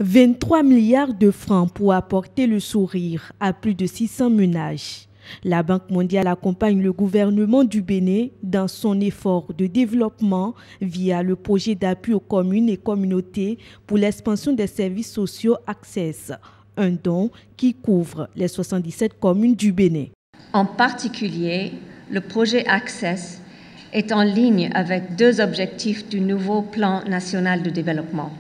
23 milliards de francs pour apporter le sourire à plus de 600 ménages. La Banque mondiale accompagne le gouvernement du Bénin dans son effort de développement via le projet d'appui aux communes et communautés pour l'expansion des services sociaux Access, un don qui couvre les 77 communes du Bénin. En particulier, le projet Access est en ligne avec deux objectifs du nouveau plan national de développement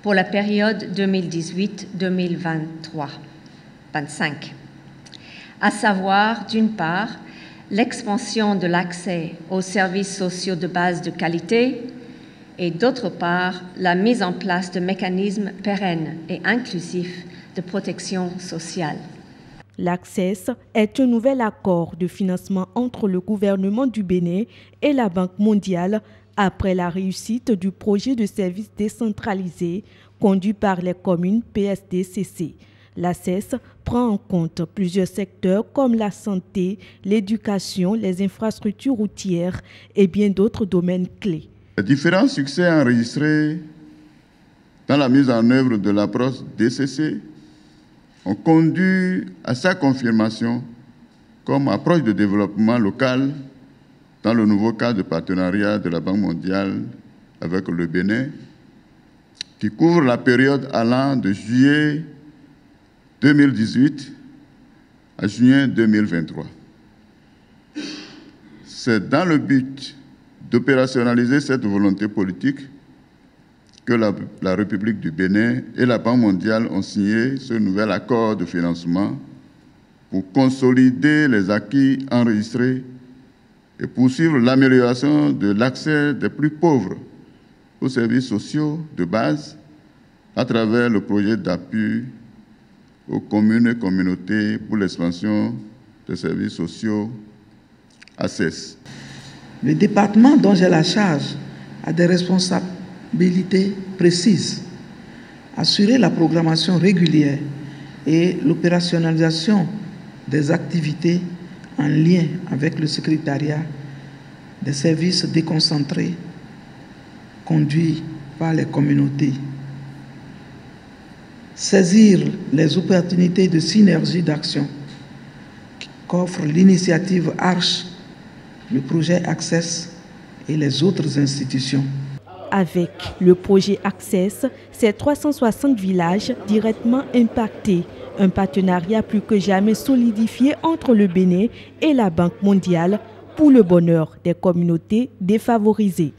pour la période 2018-2025, à savoir, d'une part, l'expansion de l'accès aux services sociaux de base de qualité et d'autre part, la mise en place de mécanismes pérennes et inclusifs de protection sociale. L'Access est un nouvel accord de financement entre le gouvernement du Bénin et la Banque mondiale après la réussite du projet de services décentralisés conduit par les communes PSDCC. L'Access prend en compte plusieurs secteurs comme la santé, l'éducation, les infrastructures routières et bien d'autres domaines clés. Les différents succès enregistrés dans la mise en œuvre de l'approche DCC ont conduit à sa confirmation comme approche de développement local dans le nouveau cadre de partenariat de la Banque mondiale avec le Bénin, qui couvre la période allant de juillet 2018 à juin 2023. C'est dans le but d'opérationnaliser cette volonté politique que la République du Bénin et la Banque mondiale ont signé ce nouvel accord de financement pour consolider les acquis enregistrés et poursuivre l'amélioration de l'accès des plus pauvres aux services sociaux de base à travers le projet d'appui aux communes et communautés pour l'expansion des services sociaux Access. Le département dont j'ai la charge a des responsabilités précises. Assurer la programmation régulière et l'opérationnalisation des activités en lien avec le secrétariat des services déconcentrés conduits par les communautés. Saisir les opportunités de synergie d'action qu'offre l'initiative Arche, le projet Access et les autres institutions. Avec le projet Access, c'est 360 villages directement impactés. Un partenariat plus que jamais solidifié entre le Bénin et la Banque mondiale pour le bonheur des communautés défavorisées.